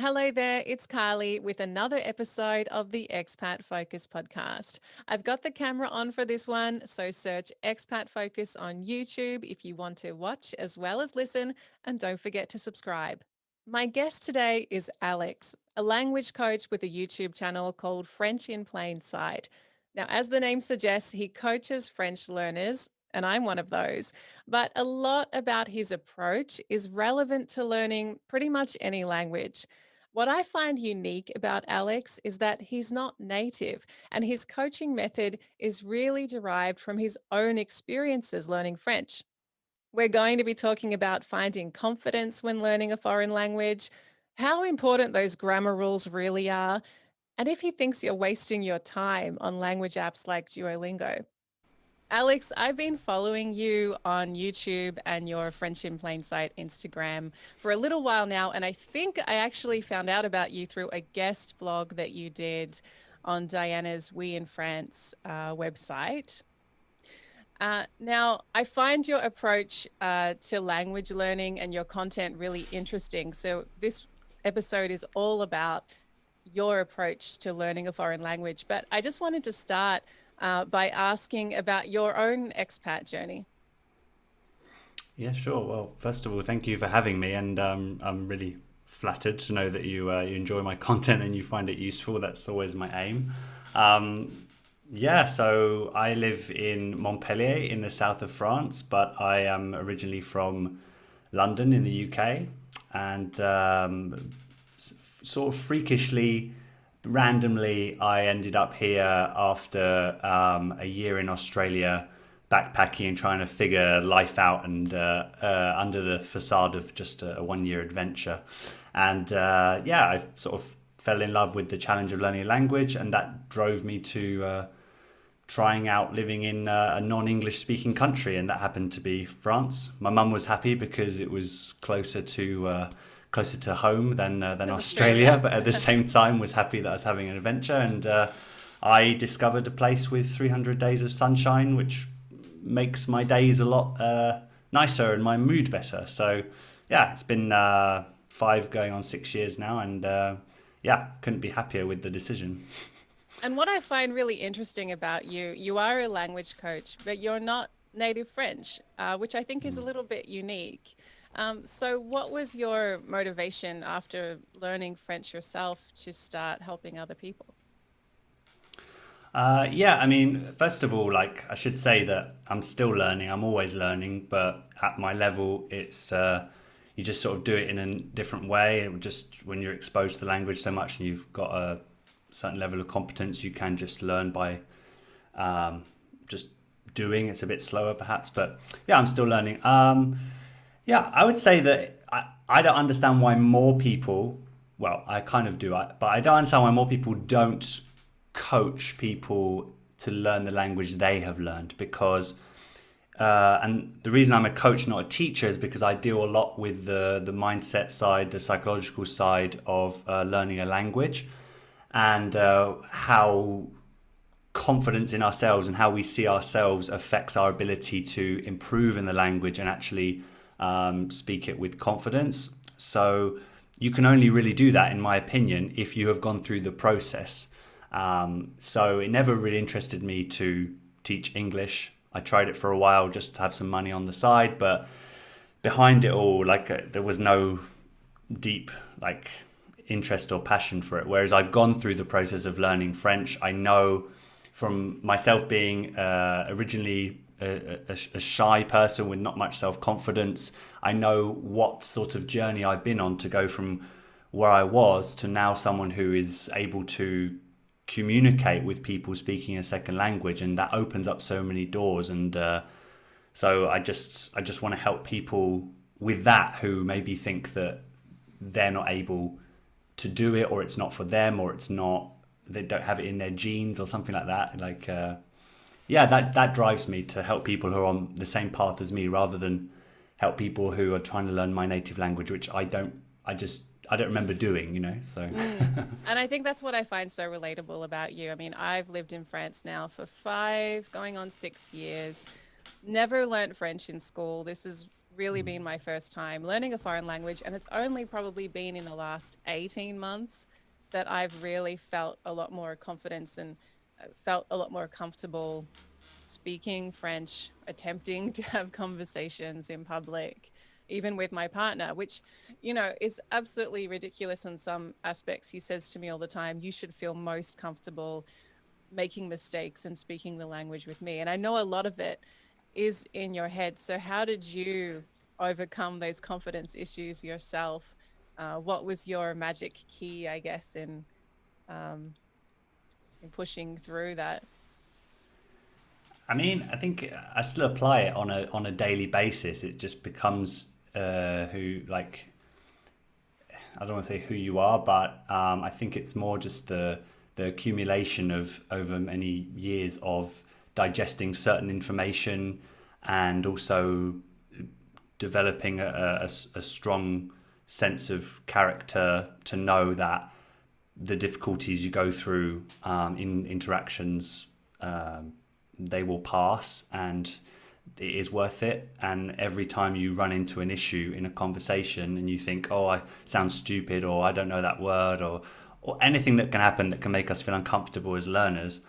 Hello there, it's Carly with another episode of the Expat Focus podcast. I've got the camera on for this one, so search Expat Focus on YouTube if you want to watch as well as listen, and don't forget to subscribe. My guest today is Alex, a language coach with a YouTube channel called French in Plain Sight. Now, as the name suggests, he coaches French learners, and I'm one of those. But a lot about his approach is relevant to learning pretty much any language. What I find unique about Alex is that he's not native, and his coaching method is really derived from his own experiences learning French. We're going to be talking about finding confidence when learning a foreign language, how important those grammar rules really are, and if he thinks you're wasting your time on language apps like Duolingo. Alex, I've been following you on YouTube and your French in Plain Sight Instagram for a little while now, and I think I actually found out about you through a guest blog that you did on Diana's We in France website. Now, I find your approach to language learning and your content really interesting. So, this episode is all about your approach to learning a foreign language. But I just wanted to start by asking about your own expat journey. Yeah, sure. Well, first of all, thank you for having me, and I'm really flattered to know that you enjoy my content and you find it useful. That's always my aim. Yeah, so I live in Montpellier in the south of France, but I am originally from London in the UK, and sort of freakishly, randomly, I ended up here after a year in Australia backpacking and trying to figure life out, and under the facade of just a 1 year adventure. And yeah, I sort of fell in love with the challenge of learning a language, and that drove me to trying out living in a non-English speaking country, and that happened to be France. My mum was happy because it was closer to home than Australia, but at the same time was happy that I was having an adventure. And I discovered a place with 300 days of sunshine, which makes my days a lot nicer and my mood better. So yeah, it's been 5 going on 6 years now, and yeah, couldn't be happier with the decision. And what I find really interesting about you, you are a language coach, but you're not native French, which I think is a little bit unique. So, what was your motivation after learning French yourself to start helping other people? Yeah, I mean, first of all, like I should say that I'm still learning. I'm always learning, but at my level, it's you just sort of do it in a different way. It just when you're exposed to the language so much and you've got a certain level of competence, you can just learn by just doing. It's a bit slower, perhaps, but yeah, I'm still learning. Yeah, I would say that I don't understand why more people, well, I kind of do, but I don't understand why more people don't coach people to learn the language they have learned, because and the reason I'm a coach, not a teacher, is because I deal a lot with the mindset side, the psychological side of learning a language, and how confidence in ourselves and how we see ourselves affects our ability to improve in the language and actually speak it with confidence. So you can only really do that, in my opinion, if you have gone through the process. So it never really interested me to teach English. I tried it for a while just to have some money on the side, but behind it all, there was no deep interest or passion for it. Whereas I've gone through the process of learning French, I know from myself being originally a shy person with not much self-confidence, I know what sort of journey I've been on to go from where I was to now someone who is able to communicate with people speaking a second language, and that opens up so many doors. And so I just want to help people with that who maybe think that they're not able to do it, or it's not for them, or it's not, they don't have it in their genes or something like that. Yeah, that drives me to help people who are on the same path as me, rather than help people who are trying to learn my native language, which I don't remember doing. So And I think that's what I find so relatable about you. I mean, I've lived in France now for 5, going on 6 years, never learnt French in school. This is really been my first time learning a foreign language. And it's only probably been in the last 18 months that I've really felt a lot more confidence and felt a lot more comfortable speaking French, attempting to have conversations in public, even with my partner, which, is absolutely ridiculous in some aspects. He says to me all the time, you should feel most comfortable making mistakes and speaking the language with me. And I know a lot of it is in your head. So, how did you overcome those confidence issues yourself? What was your magic key, I guess, um, in pushing through that? I mean, I think I still apply it on a daily basis. It just becomes who like I don't want to say who you are, but I think it's more just the accumulation of over many years of digesting certain information and also developing a strong sense of character to know that the difficulties you go through in interactions, they will pass and it is worth it. And every time you run into an issue in a conversation and you think, oh, I sound stupid, or I don't know that word, or anything that can happen that can make us feel uncomfortable as learners,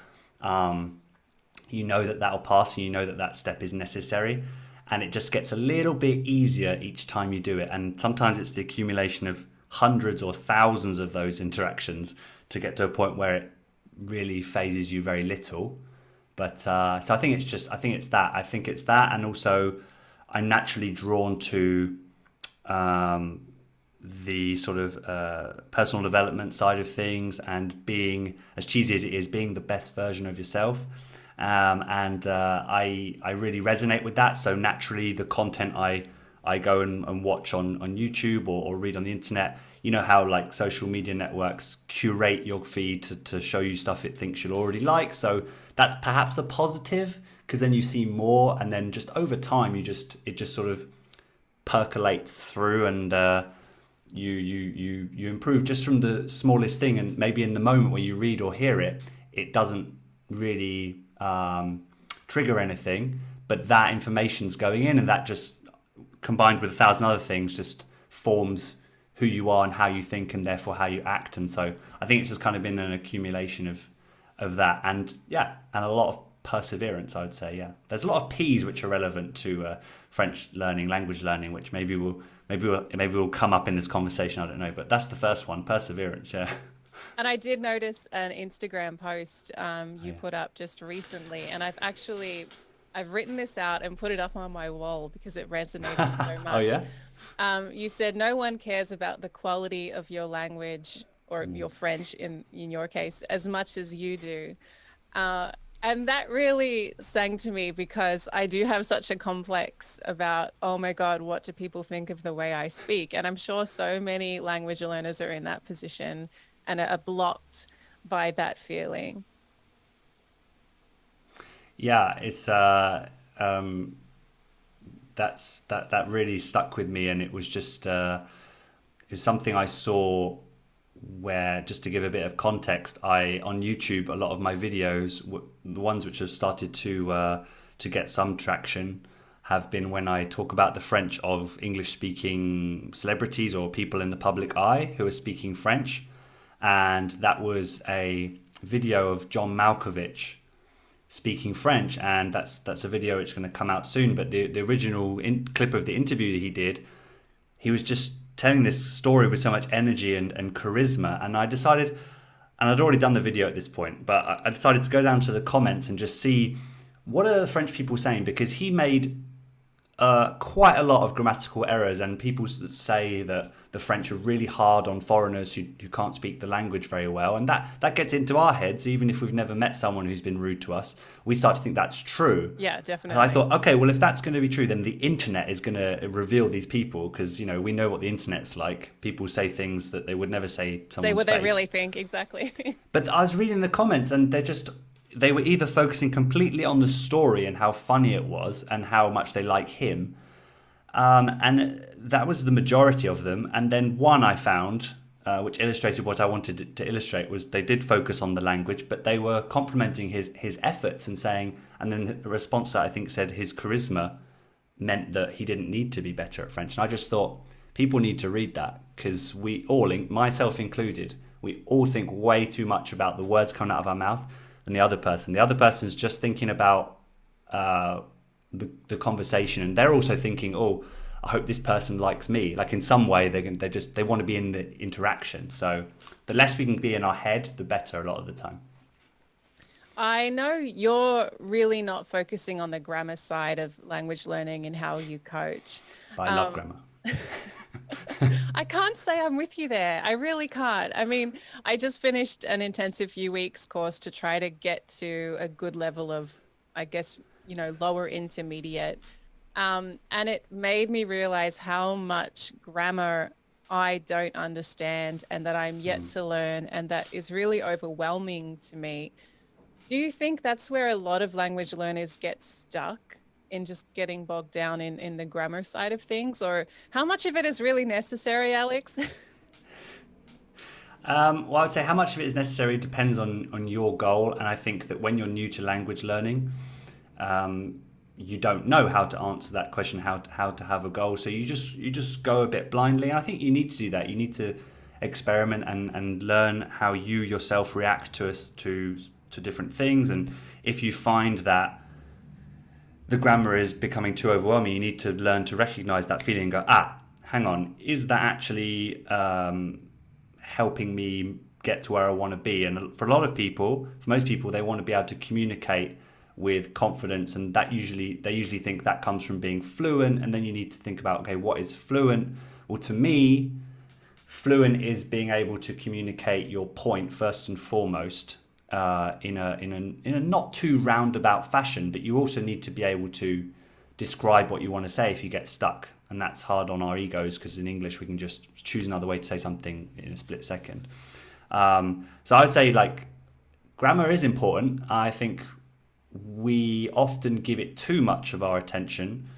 you know that that'll pass, and you know that that step is necessary. And it just gets a little bit easier each time you do it. And sometimes it's the accumulation of hundreds or thousands of those interactions to get to a point where it really phases you very little. But so I think it's that. And also I'm naturally drawn to the sort of personal development side of things, and being, as cheesy as it is, being the best version of yourself. I really resonate with that. So naturally, the content I go and watch on YouTube or read on the internet, you know how like social media networks curate your feed to show you stuff it thinks you'll already like. So that's perhaps a positive, because then you see more, and then just over time it just sort of percolates through, and you improve just from the smallest thing. And maybe in the moment when you read or hear it, it doesn't really trigger anything, but that information's going in, and that just combined with 1,000 other things just forms who you are and how you think, and therefore how you act. And so I think it's just kind of been an accumulation of that, and a lot of perseverance, I would say. Yeah, there's a lot of P's which are relevant to French learning, language learning, which maybe will come up in this conversation, I don't know, but that's the first one, perseverance. Yeah. And I did notice an Instagram post you put up just recently, and I've written this out and put it up on my wall because it resonated so much. Oh yeah. You said no one cares about the quality of your language or your French in your case as much as you do. And that really sang to me, because I do have such a complex about, oh my God, what do people think of the way I speak? And I'm sure so many language learners are in that position and are blocked by that feeling. Yeah, it's that really stuck with me, and it was just it was something I saw where, just to give a bit of context, I on YouTube, a lot of my videos, the ones which have started to get some traction, have been when I talk about the French of English speaking celebrities or people in the public eye who are speaking French. And that was a video of John Malkovich speaking French, and that's a video which is going to come out soon. But the original clip of the interview that he did, he was just telling this story with so much energy and charisma. And I decided, and I'd already done the video at this point, but I decided to go down to the comments and just see what are the French people saying, because he made quite a lot of grammatical errors, and people say that the French are really hard on foreigners who can't speak the language very well, and that gets into our heads. Even if we've never met someone who's been rude to us, we start to think that's true. Yeah, definitely. And I thought, okay, well, if that's going to be true, then the internet is going to reveal these people, because we know what the internet's like. People say things that they would never say to someone's say what face. they really think, exactly. But I was reading the comments, and they were either focusing completely on the story and how funny it was and how much they like him. And that was the majority of them. And then one I found, which illustrated what I wanted to illustrate, was they did focus on the language, but they were complimenting his efforts and saying, and then a response that I think said his charisma meant that he didn't need to be better at French. And I just thought people need to read that, because we all, myself included, we all think way too much about the words coming out of our mouth than the other person. The other person's just thinking about the conversation, and they're also thinking, oh, I hope this person likes me. Like in some way, they want to be in the interaction. So the less we can be in our head, the better a lot of the time. I know you're really not focusing on the grammar side of language learning and how you coach. But I love Um, grammar. I can't say I'm with you there. I really can't. I mean, I just finished an intensive few weeks course to try to get to a good level of, I guess, lower intermediate. And it made me realize how much grammar I don't understand and that I'm yet to learn, and that is really overwhelming to me. Do you think that's where a lot of language learners get stuck, in just getting bogged down in the grammar side of things? Or how much of it is really necessary, Alex? Well, I would say how much of it is necessary depends on your goal. And I think that when you're new to language learning, you don't know how to answer that question, how to have a goal. So you just go a bit blindly. And I think you need to do that. You need to experiment and learn how you yourself react to different things. And if you find that the grammar is becoming too overwhelming, you need to learn to recognize that feeling and go, hang on, is that actually helping me get to where I want to be? And for a lot of people, for most people, they want to be able to communicate with confidence, and they usually think that comes from being fluent. And then you need to think about, okay, what is fluent? Well, to me, fluent is being able to communicate your point first and foremost, in a not too roundabout fashion, but you also need to be able to describe what you want to say if you get stuck. And that's hard on our egos, because in English we can just choose another way to say something in a split second. So I would say, like, grammar is important. I think we often give it too much of our attention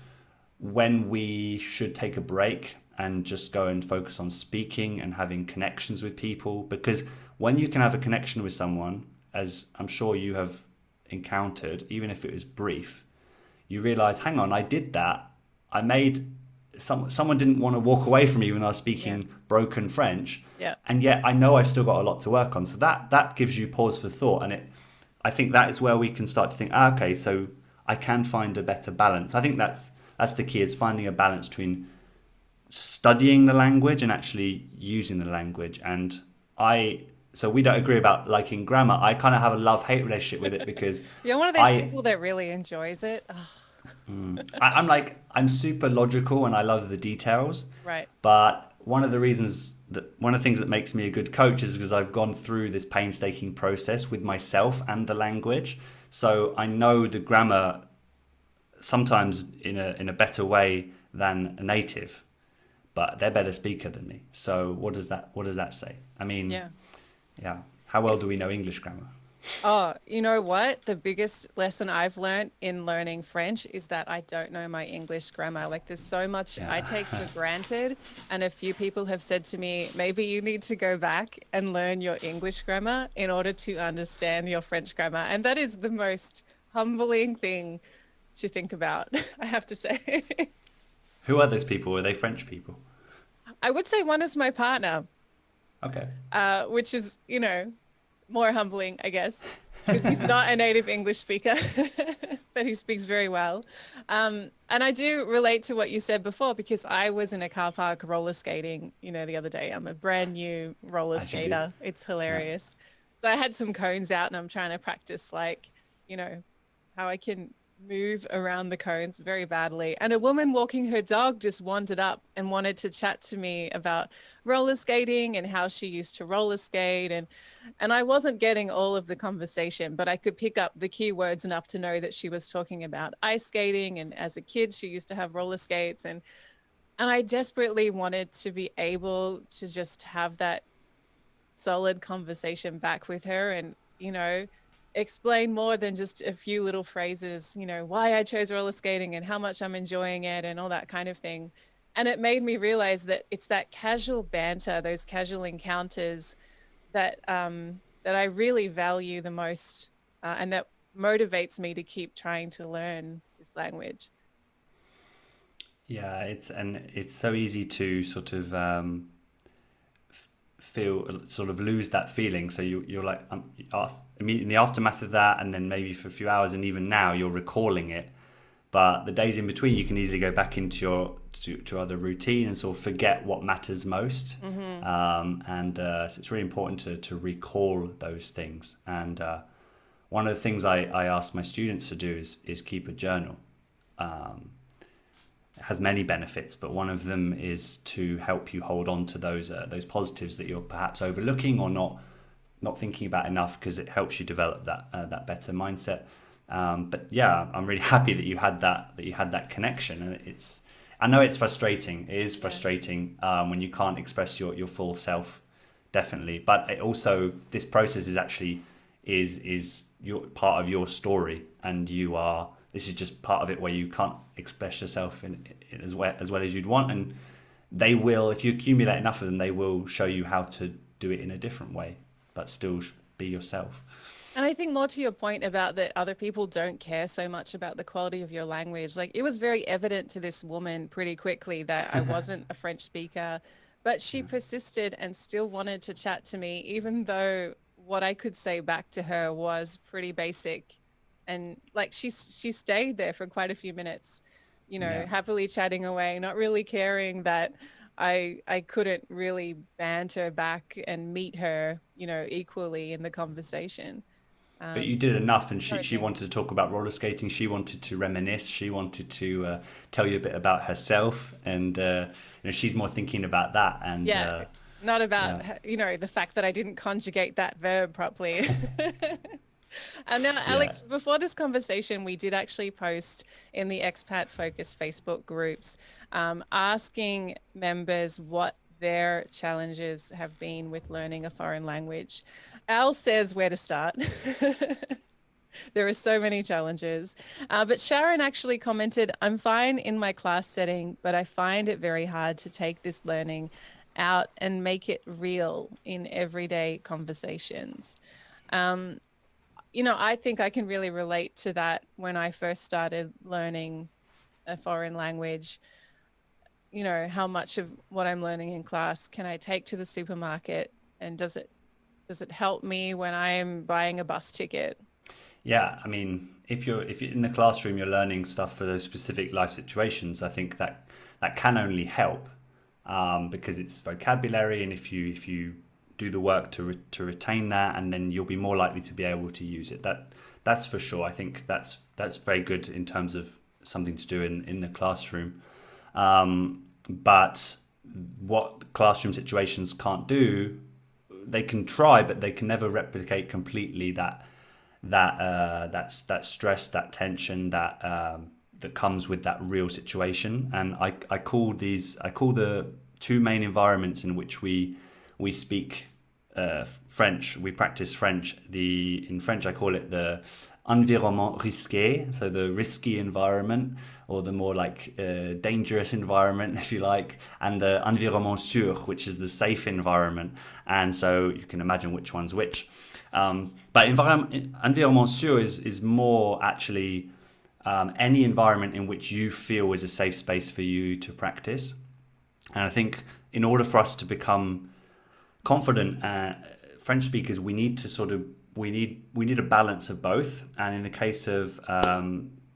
when we should take a break and just go and focus on speaking and having connections with people. Because when you can have a connection with someone, as I'm sure you have encountered, even if it was brief, you realize, hang on, I did that. I made someone didn't want to walk away from me when I was speaking broken French. Yeah. And yet I know I've still got a lot to work on. So that gives you pause for thought. And I think that is where we can start to think, okay, so I can find a better balance. I think that's the key, is finding a balance between studying the language and actually using the language. And so we don't agree about liking grammar. I kind of have a love-hate relationship with it, because You're one of those people that really enjoys it. Ugh. I'm super logical and I love the details. Right. But one of the things that makes me a good coach is because I've gone through this painstaking process with myself and the language. So I know the grammar sometimes in a better way than a native, but they're a better speaker than me. So what does that say? I mean, yeah. How well do we know English grammar? Oh, you know what? The biggest lesson I've learned in learning French is that I don't know my English grammar. Like, there's so much I take for granted. And a few people have said to me, maybe you need to go back and learn your English grammar in order to understand your French grammar. And that is the most humbling thing to think about, I have to say. Who are those people? Are they French people? I would say one is my partner, Okay. which is, more humbling, I guess, because he's not a native English speaker, but he speaks very well. And I do relate to what you said before, because I was in a car park roller skating, the other day. I'm a brand new roller As you do. skater. It's hilarious. So I had some cones out and I'm trying to practice, like, how I can move around the cones very badly. And a woman walking her dog just wandered up and wanted to chat to me about roller skating and how she used to roller skate. And I wasn't getting all of the conversation, but I could pick up the key words enough to know that she was talking about ice skating. And as a kid, she used to have roller skates. And I desperately wanted to be able to just have that solid conversation back with her, and, explain more than just a few little phrases, why I chose roller skating and how much I'm enjoying it and all that kind of thing. And it made me realize that it's that casual banter, those casual encounters that that I really value the most, and that motivates me to keep trying to learn this language. Yeah, it's so easy to sort of feel sort of lose that feeling. So you're like in the aftermath of that, and then maybe for a few hours, and even now you're recalling it. But the days in between, you can easily go back into your to other routine and sort of forget what matters most. Mm-hmm. So it's really important to recall those things. And one of the things I ask my students to do is keep a journal. It has many benefits, but one of them is to help you hold on to those positives that you're perhaps overlooking or not thinking about enough, because it helps you develop that better mindset. But yeah, I'm really happy that you had that connection, and I know it's frustrating. It is Yeah. frustrating when you can't express your full self, definitely. But it also, this process is actually is your part of your story, and this is just part of it where you can't express yourself in as well as you'd want, and they will, if you accumulate enough of them, they will show you how to do it in a different way, but still be yourself. And I think more to your point about that other people don't care so much about the quality of your language. Like it was very evident to this woman pretty quickly that I wasn't a French speaker, but she persisted and still wanted to chat to me, even though what I could say back to her was pretty basic. And like she stayed there for quite a few minutes, Yeah. happily chatting away, not really caring that I couldn't really banter back and meet her, equally in the conversation. But you Um, did enough, and she Encouraging. wanted to talk about roller skating. She wanted to reminisce. She wanted to tell you a bit about herself, and she's more thinking about that. And Yeah, not about, yeah, the fact that I didn't conjugate that verb properly. And now, yeah, Alex, before this conversation, we did actually post in the Expat Focus Facebook groups, asking members what their challenges have been with learning a foreign language. Al says where to start. There are so many challenges. But Sharon actually commented, I'm fine in my class setting, but I find it very hard to take this learning out and make it real in everyday conversations. Um, I think I can really relate to that when I first started learning a foreign language. How much of what I'm learning in class can I take to the supermarket, and does it help me when I'm buying a bus ticket? yeah. I mean, if you're in the classroom, you're learning stuff for those specific life situations. I think that can only help, because it's vocabulary, and if you do the work to retain that, and then you'll be more likely to be able to use it. That's for sure. I think that's very good in terms of something to do in the classroom. But what classroom situations can't do, they can try, but they can never replicate completely that stress, that tension, that comes with that real situation. And I call the two main environments in which we speak French. We practice French. In French I call it the environnement risqué, so the risky environment, or the more like dangerous environment, if you like, and the environnement sûr, which is the safe environment. And so you can imagine which one's which. But environnement sûr is more actually any environment in which you feel is a safe space for you to practice. And I think in order for us to become confident French speakers, we need to sort of we need a balance of both. And in the case of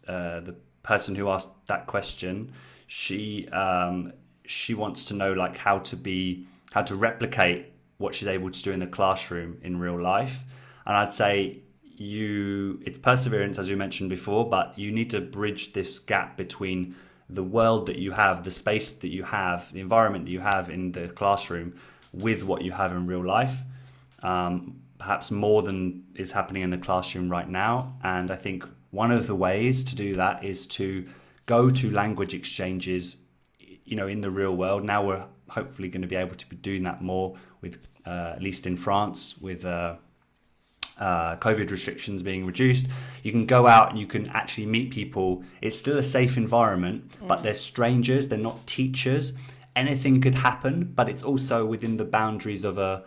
the person who asked that question, she wants to know like how to replicate what she's able to do in the classroom in real life. And I'd say it's perseverance, as we mentioned before, but you need to bridge this gap between the world that you have, the space that you have, the environment that you have in the classroom with what you have in real life, perhaps more than is happening in the classroom right now. And I think one of the ways to do that is to go to language exchanges, in the real world. Now we're hopefully going to be able to be doing that more with, at least in France, with COVID restrictions being reduced. You can go out and you can actually meet people. It's still a safe environment, but they're strangers, they're not teachers. Anything could happen, but it's also within the boundaries of a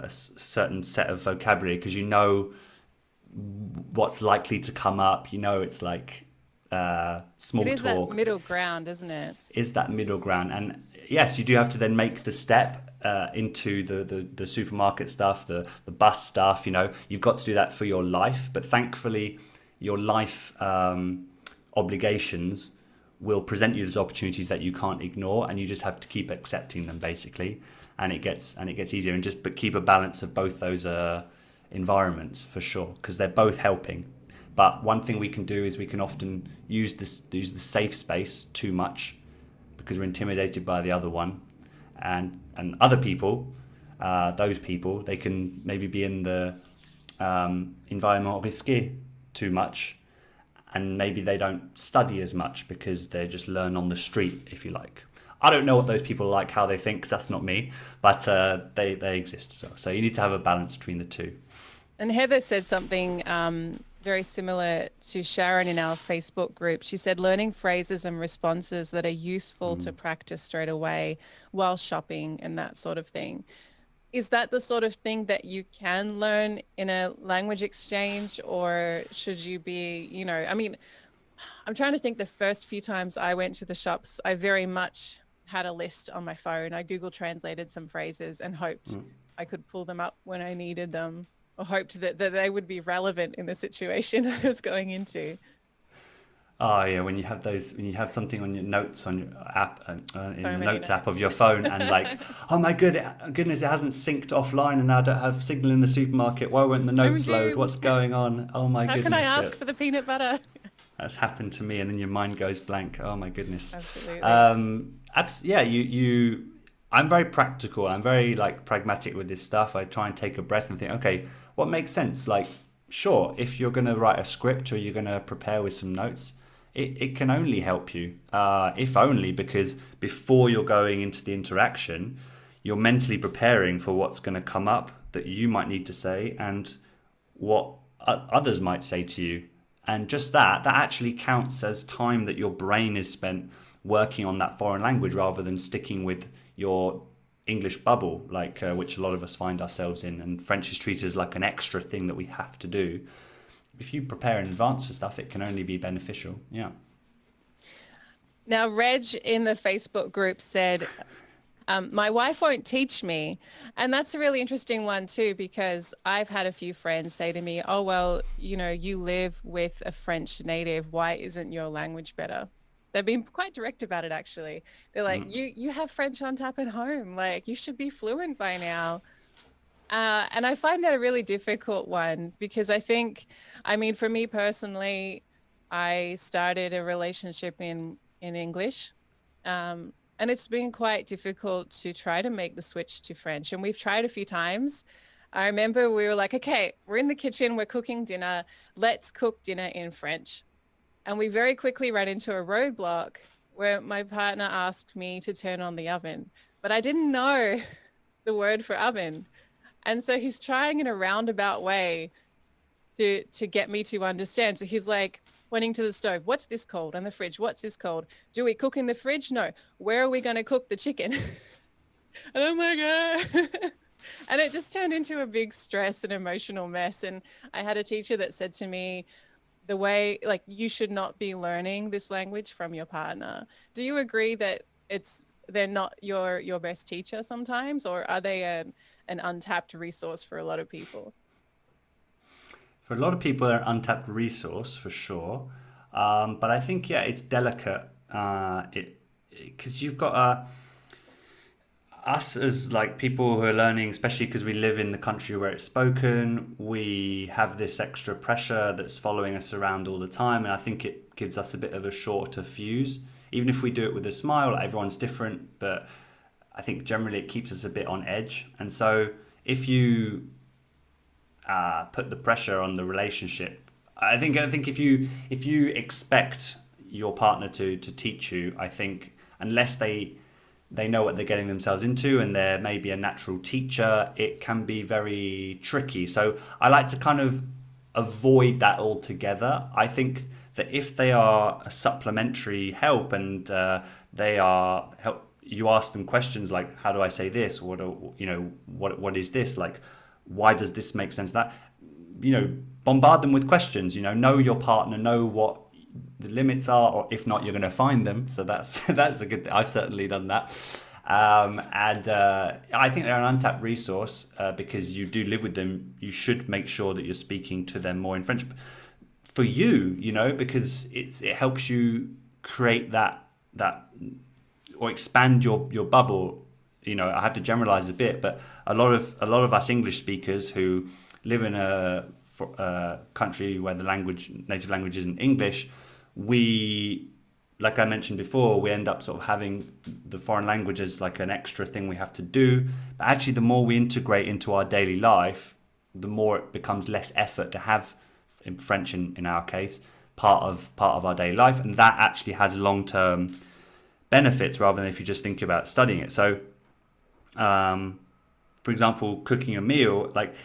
certain set of vocabulary, because what's likely to come up. It's like It small is that talk middle ground, isn't it? is that middle ground. And yes, you do have to then make the step into the supermarket stuff, the bus stuff. You've got to do that for your life. But thankfully, your life obligations will present you those opportunities that you can't ignore, and you just have to keep accepting them, basically. And it gets easier. And just but keep a balance of both those environments for sure, because they're both helping. But one thing we can do is we can often use the safe space too much because we're intimidated by the other one, and other people, those people, they can maybe be in the environment risqué too much, and maybe they don't study as much because they just learn on the street, if you like. I don't know what those people are like, how they think, 'cause that's not me, but they exist. So you need to have a balance between the two. And Heather said something very similar to Sharon in our Facebook group. She said learning phrases and responses that are useful to practice straight away while shopping and that sort of thing. Is that the sort of thing that you can learn in a language exchange, or should you be, I mean, I'm trying to think the first few times I went to the shops, I very much had a list on my phone. I Google translated some phrases and hoped I could pull them up when I needed them, or hoped that they would be relevant in the situation I was going into. Oh yeah, when you have something on your notes on your app, in So the many notes app notes. of your phone, and like, oh my goodness, it hasn't synced offline, and now I don't have signal in the supermarket. Why won't the notes load? OMG, What's going on? Oh my how can I goodness, ask for the peanut butter? that's happened to me, and then your mind goes blank. Oh my goodness. Absolutely. Yeah, you. I'm very practical. I'm very like pragmatic with this stuff. I try and take a breath and think, okay, what makes sense? Like, sure, if you're going to write a script or you're going to prepare with some notes, it can only help you, if only because before you're going into the interaction, you're mentally preparing for what's going to come up that you might need to say and what others might say to you. And just that actually counts as time that your brain is spent working on that foreign language rather than sticking with your English bubble, like which a lot of us find ourselves in. And French is treated as like an extra thing that we have to do. If you prepare in advance for stuff, it can only be beneficial. Yeah. Now, Reg in the Facebook group said, my wife won't teach me. And that's a really interesting one too, because I've had a few friends say to me, oh, well, you live with a French native. Why isn't your language better? They've been quite direct about it, actually. They're like, you have French on tap at home. Like, you should be fluent by now. And I find that a really difficult one because I mean, for me personally, I started a relationship in English. And it's been quite difficult to try to make the switch to French. And we've tried a few times. I remember we were like, okay, we're in the kitchen, we're cooking dinner. Let's cook dinner in French. And we very quickly ran into a roadblock where my partner asked me to turn on the oven, but I didn't know the word for oven. And so he's trying in a roundabout way to get me to understand. So he's like pointing to the stove. What's this called? And the fridge. What's this called? Do we cook in the fridge? No. Where are we going to cook the chicken? And I'm like, and it just turned into a big stress and emotional mess. And I had a teacher that said to me, the way, like, you should not be learning this language from your partner. Do you agree that they're not your best teacher sometimes, or are they an untapped resource for a lot of people? For a lot of people, they're an untapped resource for sure. But I think, yeah, it's delicate. Because you've got us as like people who are learning, especially because we live in the country where it's spoken, we have this extra pressure that's following us around all the time. And I think it gives us a bit of a shorter fuse. Even if we do it with a smile, like everyone's different, but I think generally it keeps us a bit on edge. And so if you put the pressure on the relationship, I think if you expect your partner to teach you, I think unless they know what they're getting themselves into and they're maybe a natural teacher, it can be very tricky. So I like to kind of avoid that altogether. I think that if they are a supplementary help and they are help, you ask them questions like, how do I say this? What is this? Like, why does this make sense? That, bombard them with questions, know your partner, know what the limits are, or if not, you're going to find them. So that's that's a good thing. I've certainly done that. And I think they're an untapped resource because you do live with them. You should make sure that you're speaking to them more in French for you, you know, because it helps you create that or expand your bubble. You know, I have to generalize a bit, but a lot of us English speakers who live in a country where the native language isn't English, we, like I mentioned before, we end up sort of having the foreign language as like an extra thing we have to do. But actually, the more we integrate into our daily life, the more it becomes less effort to have in French, in our case, part of our daily life, and that actually has long-term benefits rather than if you just think about studying it. So, for example, cooking a meal, like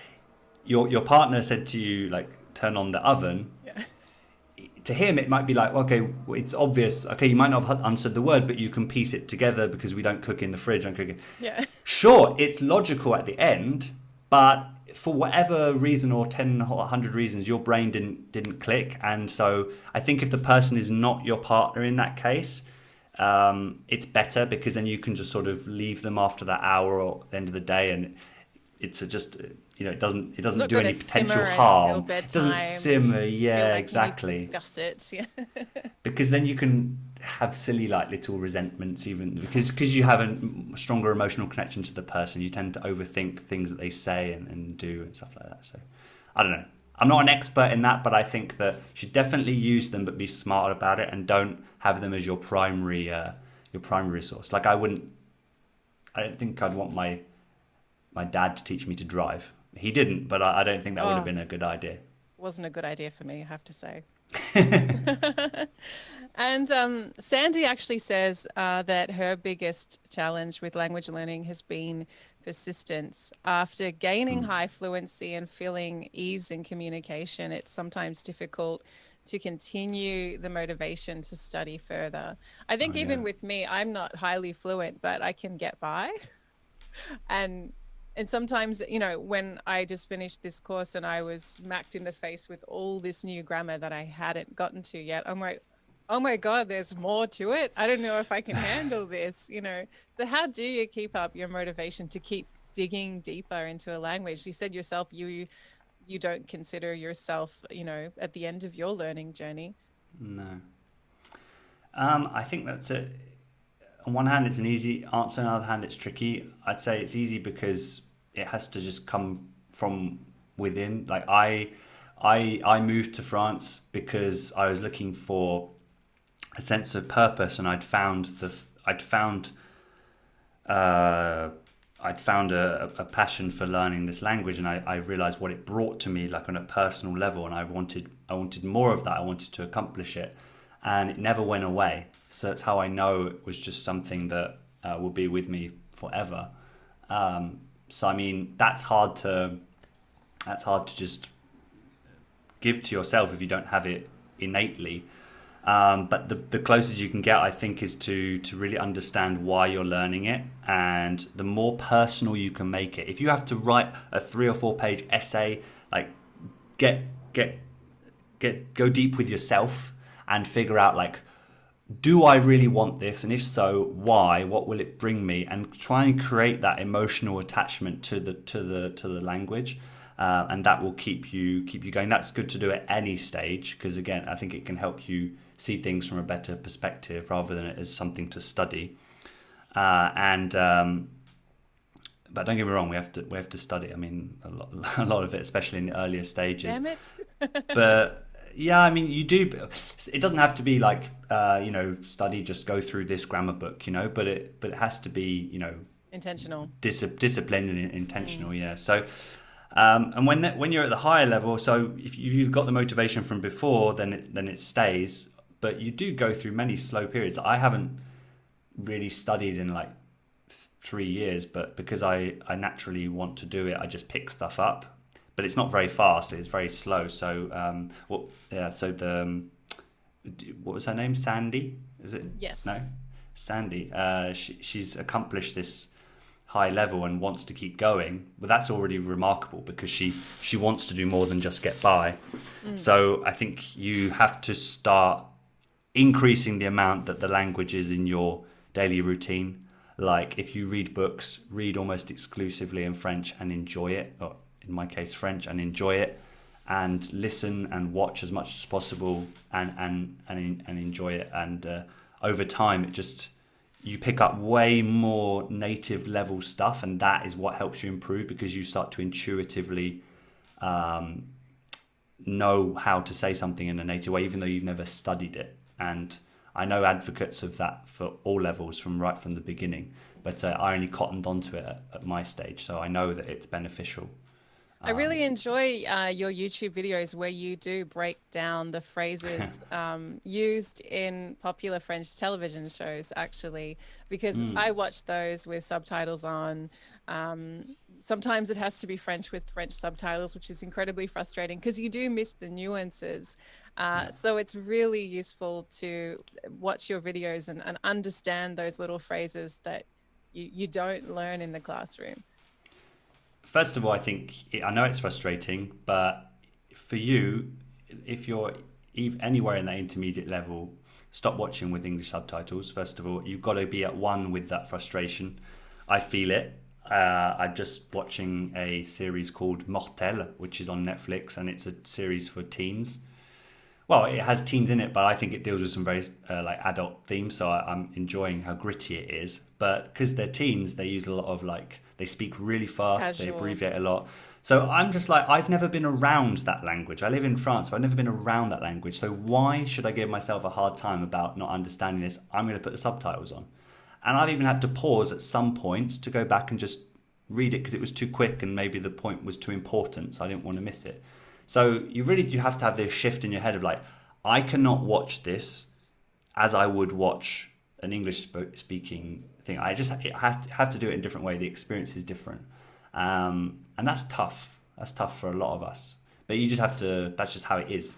your partner said to you, like, turn on the oven. Yeah. To him, it might be like, okay, it's obvious. Okay, you might not have understood the word, but you can piece it together because we don't cook in the fridge. Don't cook it. Yeah. Sure, it's logical at the end, but for whatever reason or 10 or 100 reasons, your brain didn't click. And so I think if the person is not your partner in that case, it's better because then you can just sort of leave them after that hour or the end of the day, and it's just, you know, it doesn't do any potential harm. It doesn't simmer, yeah, like exactly. Discuss it, yeah. Because then you can have silly like little resentments, even because you have a stronger emotional connection to the person. You tend to overthink things that they say and do and stuff like that. So I don't know. I'm not an expert in that, but I think that you should definitely use them, but be smart about it and don't have them as your primary resource. Like I don't think I'd want my dad to teach me to drive. He didn't, but I don't think that would have been a good idea. Wasn't a good idea for me, I have to say. And Sandy actually says that her biggest challenge with language learning has been persistence. After gaining high fluency and feeling ease in communication, it's sometimes difficult to continue the motivation to study further. I think even with me, I'm not highly fluent, but I can get by. And sometimes, you know, when I just finished this course and I was smacked in the face with all this new grammar that I hadn't gotten to yet, I'm like, oh my God, there's more to it. I don't know if I can handle this, you know. So how do you keep up your motivation to keep digging deeper into a language? You said yourself, you don't consider yourself, you know, at the end of your learning journey. No. I think that's it. On one hand, it's an easy answer. On the other hand, it's tricky. I'd say it's easy because it has to just come from within. Like I moved to France because I was looking for a sense of purpose, and I'd found a passion for learning this language, and I realized what it brought to me, like on a personal level, and I wanted more of that. I wanted to accomplish it, and it never went away. So that's how I know it was just something that will be with me forever. So I mean, that's hard to just give to yourself if you don't have it innately. But the closest you can get, I think, is to really understand why you're learning it, and the more personal you can make it. If you have to write a 3 or 4 page essay, like go deep with yourself and figure out, like, do I really want this? And if so, why? What will it bring me? And try and create that emotional attachment to the language, and that will keep you going. That's good to do at any stage because, again, I think it can help you see things from a better perspective rather than it as something to study. But don't get me wrong, we have to study. I mean, a lot of it, especially in the earlier stages. Damn it. But yeah, I mean, you do. It doesn't have to be like study, just go through this grammar book, but it has to be Intentional. Disciplined and intentional. Yeah. So. And when you're at the higher level, so if you've got the motivation from before, then it stays. But you do go through many slow periods. I haven't really studied in like 3 years, but because I naturally want to do it, I just pick stuff up. But it's not very fast; it's very slow. So what was her name? Sandy? Is it? Yes. No, Sandy. She's accomplished this high level and wants to keep going, but that's already remarkable because she wants to do more than just get by. So I think you have to start increasing the amount that the language is in your daily routine. Like if you read books, read almost exclusively in French and enjoy it, or in my case, French, and enjoy it, and listen and watch as much as possible and enjoy it. And over time, you pick up way more native level stuff, and that is what helps you improve, because you start to intuitively know how to say something in a native way, even though you've never studied it. And I know advocates of that for all levels from the beginning, but I only cottoned onto it at my stage, so I know that it's beneficial. I really enjoy your YouTube videos where you do break down the phrases used in popular French television shows, actually, because I watch those with subtitles on. Sometimes it has to be French with French subtitles, which is incredibly frustrating because you do miss the nuances. So it's really useful to watch your videos and understand those little phrases that you don't learn in the classroom. First of all, I know it's frustrating, but for you, if you're anywhere in that intermediate level, stop watching with English subtitles. First of all, you've got to be at one with that frustration. I feel it. I'm just watching a series called Mortel, which is on Netflix, and it's a series for teens. Well, it has teens in it, but I think it deals with some very like adult themes, so I'm enjoying how gritty it is. But because they're teens, they use a lot of they speak really fast, They abbreviate a lot. So I'm just like, I've never been around that language. I live in France, but I've never been around that language. So why should I give myself a hard time about not understanding this? I'm going to put the subtitles on. And I've even had to pause at some points to go back and just read it because it was too quick and maybe the point was too important, so I didn't want to miss it. So you really do have to have this shift in your head of I cannot watch this as I would watch an English speaking thing. I have to do it in a different way. The experience is different. And that's tough. That's tough for a lot of us. But you just have to, that's just how it is.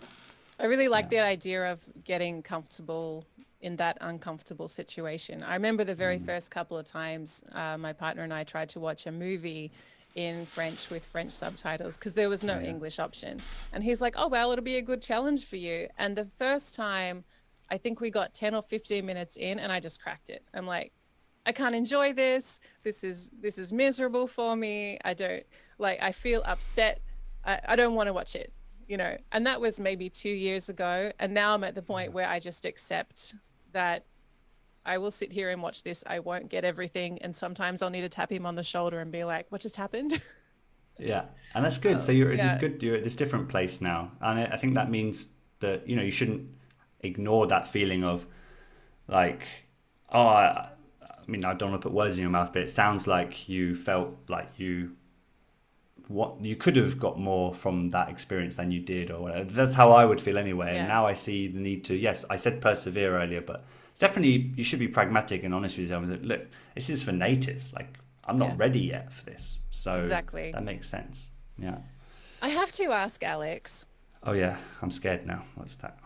I really like the idea of getting comfortable in that uncomfortable situation. I remember the very first couple of times my partner and I tried to watch a movie in French with French subtitles because there was no English option. And he's like, oh, well, it'll be a good challenge for you. And the first time, I think we got 10 or 15 minutes in and I just cracked it. I'm like, I can't enjoy this. This is miserable for me. I feel upset. I don't want to watch it, and that was maybe 2 years ago. And now I'm at the point where I just accept that I will sit here and watch this. I won't get everything. And sometimes I'll need to tap him on the shoulder and be like, what just happened? Yeah. And that's good. So you're at this different place now. And I think that means that, you shouldn't ignore that feeling of I don't want to put words in your mouth, but it sounds like you felt like you could have got more from that experience than you did, or whatever. That's how I would feel anyway. And now I see the need to, yes, I said persevere earlier, but definitely you should be pragmatic and honest with yourself. Look, this is for natives. I'm not ready yet for this. So exactly. That makes sense. Yeah. I have to ask, Alex. Oh yeah, I'm scared now. What's that?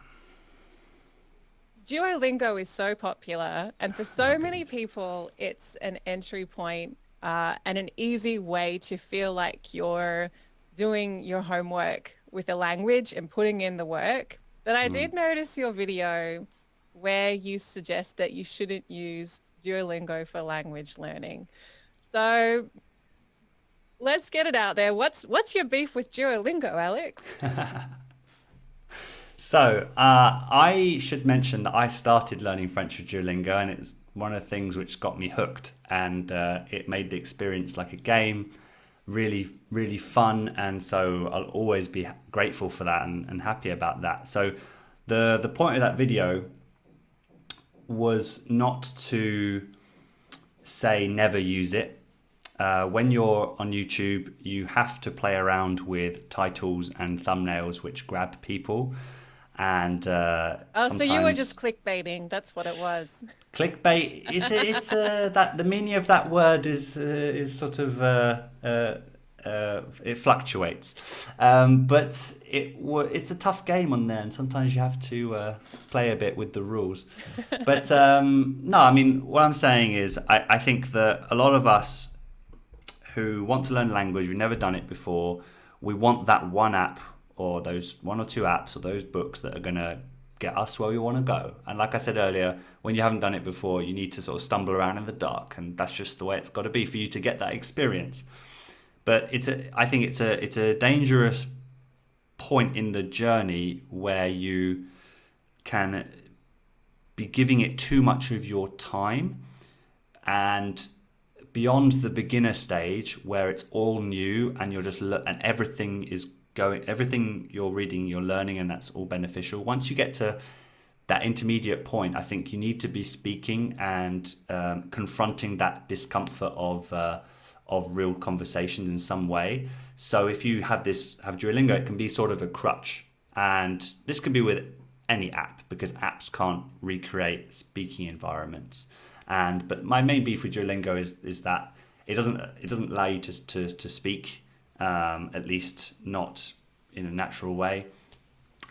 Duolingo is so popular, and for so many people, it's an entry point and an easy way to feel like you're doing your homework with a language and putting in the work. But I did notice your video where you suggest that you shouldn't use Duolingo for language learning. So let's get it out there. What's your beef with Duolingo, Alex? So I should mention that I started learning French with Duolingo, and it's one of the things which got me hooked, and it made the experience like a game, really, really fun. And so I'll always be grateful for that and happy about that. So the point of that video was not to say never use it. When you're on YouTube, you have to play around with titles and thumbnails which grab people. And so you were just clickbaiting. That's what it was. Clickbait is it? It's that the meaning of that word is sort of it fluctuates, but it's a tough game on there, and sometimes you have to play a bit with the rules. But no, I mean, what I'm saying is I think that a lot of us who want to learn language, we've never done it before, we want that one app or those one or two apps or those books that are going to get us where we want to go. And like I said earlier, when you haven't done it before, you need to sort of stumble around in the dark, and that's just the way it's got to be for you to get that experience. But I think it's a dangerous point in the journey where you can be giving it too much of your time, and beyond the beginner stage where it's all new and you're just and everything you're reading, you're learning, and that's all beneficial. Once you get to that intermediate point, I think you need to be speaking and confronting that discomfort of real conversations in some way. So if you have Duolingo, it can be sort of a crutch, and this can be with any app because apps can't recreate speaking environments. But my main beef with Duolingo is that it doesn't allow you to speak, at least not in a natural way,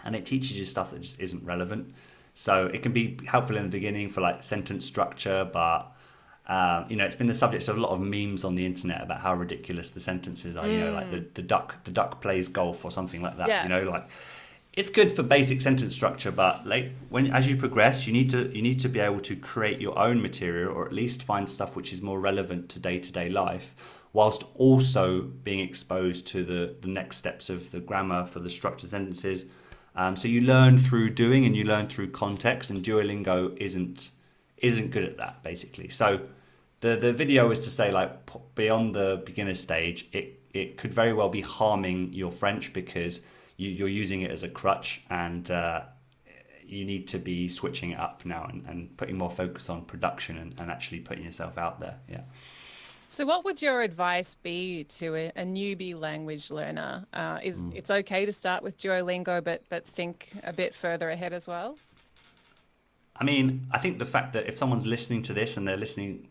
and it teaches you stuff that just isn't relevant. So it can be helpful in the beginning for like sentence structure, but it's been the subject of a lot of memes on the internet about how ridiculous the sentences are. Like the duck plays golf or something like that. Yeah. Like it's good for basic sentence structure, but as you progress, you need to be able to create your own material, or at least find stuff which is more relevant to day-to-day life, whilst also being exposed to the next steps of the grammar for the structured sentences. So you learn through doing, and you learn through context, and Duolingo isn't good at that, basically. So the video is to say, like, beyond the beginner stage, it could very well be harming your French because you're using it as a crutch, and you need to be switching it up now and putting more focus on production and actually putting yourself out there. Yeah. So what would your advice be to a newbie language learner? It's okay to start with Duolingo, but think a bit further ahead as well? I mean, I think the fact that if someone's listening to this and they're listening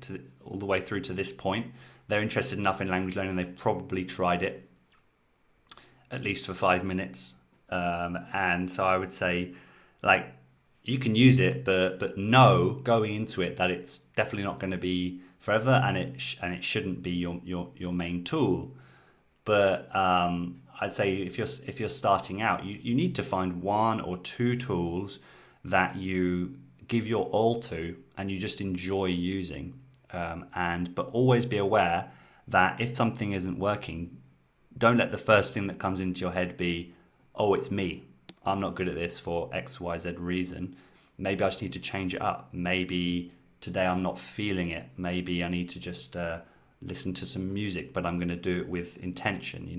to all the way through to this point, they're interested enough in language learning, they've probably tried it at least for 5 minutes. And so I would say, like, you can use it, but know going into it that it's definitely not going to be forever, and it shouldn't be your main tool. But I'd say if you're starting out, you need to find 1 or 2 tools that you give your all to and you just enjoy using, but always be aware that if something isn't working, don't let the first thing that comes into your head be, oh, it's me, I'm not good at this for XYZ reason. Maybe I just need to change it up. Maybe today I'm not feeling it. Maybe I need to just listen to some music, but I'm going to do it with intention.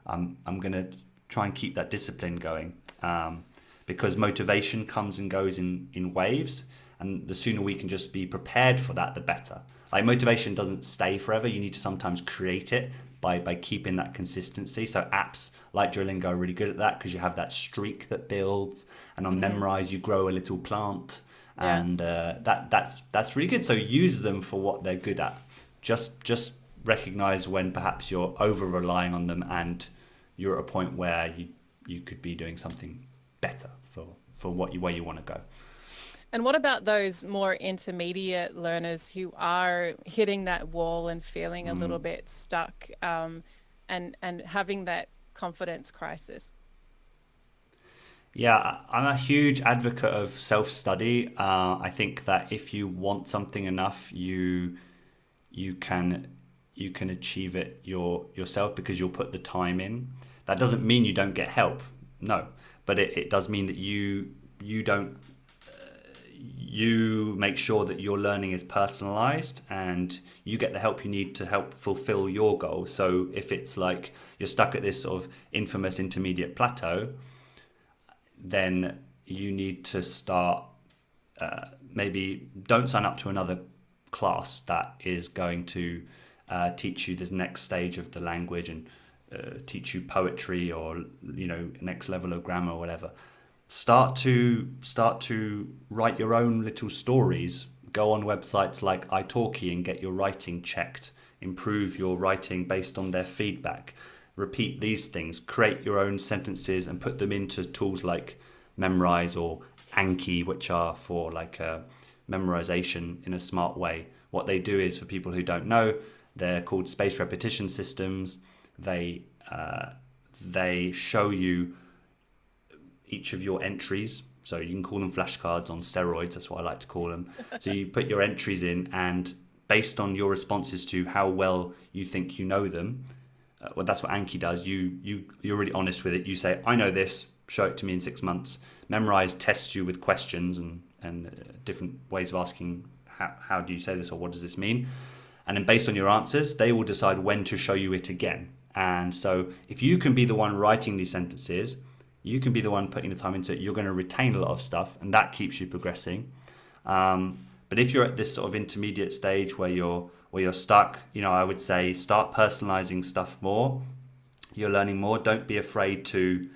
I'm going to try and keep that discipline going, because motivation comes and goes in waves, and the sooner we can just be prepared for that, the better. Like, motivation doesn't stay forever. You need to sometimes create it by keeping that consistency. So apps like Duolingo are really good at that, because you have that streak that builds, and on Memrise you grow a little plant. Yeah. And that's really good. So use them for what they're good at. Just recognize when perhaps you're over relying on them and you're at a point where you could be doing something better for where you want to go. And what about those more intermediate learners who are hitting that wall and feeling a little bit stuck, and having that confidence crisis? Yeah, I'm a huge advocate of self-study. I think that if you want something enough, you can achieve it yourself, because you'll put the time in. That doesn't mean you don't get help, no, but it does mean that you don't. You make sure that your learning is personalized and you get the help you need to help fulfill your goal. So if it's like you're stuck at this sort of infamous intermediate plateau, then you need to start, maybe don't sign up to another class that is going to teach you the next stage of the language and teach you poetry or next level of grammar or whatever. Start to write your own little stories. Go on websites like italki and get your writing checked. Improve your writing based on their feedback. Repeat these things. Create your own sentences and put them into tools like Memrise or Anki, which are for like memorization in a smart way. What they do is, for people who don't know, they're called spaced repetition systems. They show you each of your entries. So you can call them flashcards on steroids. That's what I like to call them. So you put your entries in, and based on your responses to how well you think you know them, well, that's what Anki does. You're really honest with it. You say, I know this. Show it to me in 6 months. Memrise tests you with questions and different ways of asking how do you say this, or what does this mean? And then based on your answers, they will decide when to show you it again. And so if you can be the one writing these sentences, you can be the one putting the time into it, you're going to retain a lot of stuff, and that keeps you progressing. But if you're at this sort of intermediate stage where you're stuck, I would say start personalizing stuff more. You're learning more. Don't be afraid to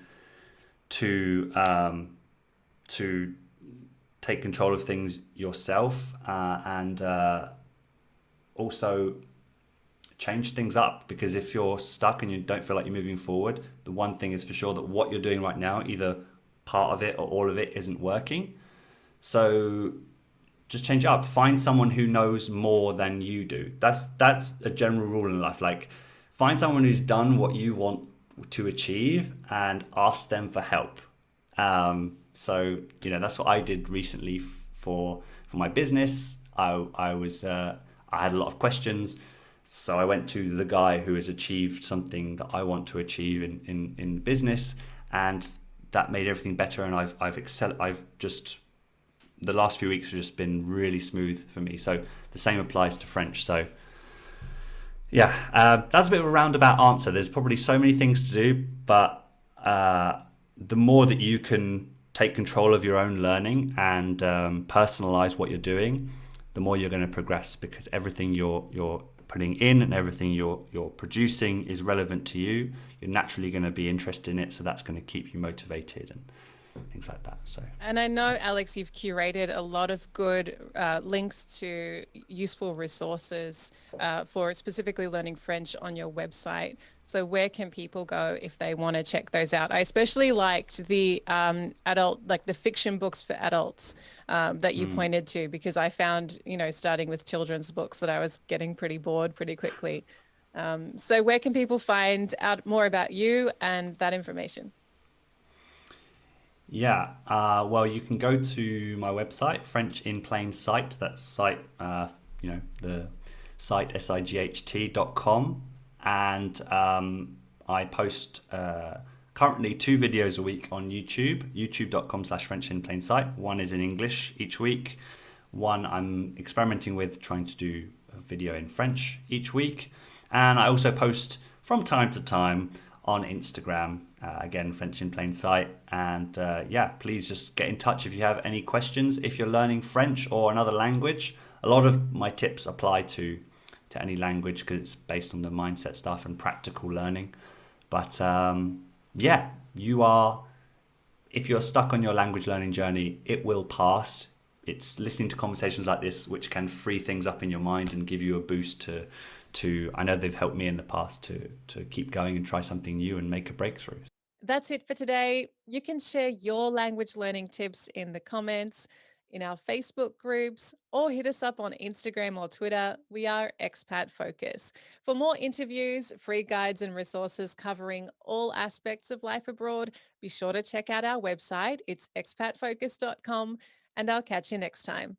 take control of things yourself, and also change things up, because if you're stuck and you don't feel like you're moving forward, the one thing is for sure, that what you're doing right now, either part of it or all of it, isn't working. So just change it up. Find someone who knows more than you do. That's a general rule in life. Like, find someone who's done what you want to achieve and ask them for help. So that's what I did recently for my business. I had a lot of questions, so I went to the guy who has achieved something that I want to achieve in business, and that made everything better. And I've excelled. The last few weeks have just been really smooth for me. So the same applies to French. So yeah, that's a bit of a roundabout answer. There's probably so many things to do, but the more that you can take control of your own learning and personalize what you're doing, the more you're going to progress, because everything you're putting in and everything you're producing is relevant to you. You're naturally going to be interested in it, so that's going to keep you motivated and things like that. And I know, Alex, you've curated a lot of good links to useful resources for specifically learning French on your website. So where can people go if they want to check those out? I especially liked the like the fiction books for adults that you pointed to, because I found, starting with children's books, that I was getting pretty bored pretty quickly. So where can people find out more about you and that information? Yeah, well, you can go to my website, French in Plain Sight. That's site, the site sight.com, and I post currently 2 videos a week on YouTube, youtube.com/French in Plain Sight. One is in English each week. One I'm experimenting with, trying to do a video in French each week, and I also post from time to time on Instagram. Again, French in Plain Sight. And please just get in touch if you have any questions. If you're learning French or another language, a lot of my tips apply to any language, because it's based on the mindset stuff and practical learning. But if you're stuck on your language learning journey, it will pass. It's listening to conversations like this which can free things up in your mind and give you a boost to I know they've helped me in the past to keep going and try something new and make a breakthrough. That's it for today. You can share your language learning tips in the comments, in our Facebook groups, or hit us up on Instagram or Twitter. We are Expat Focus. For more interviews, free guides, and resources covering all aspects of life abroad, be sure to check out our website. It's expatfocus.com, and I'll catch you next time.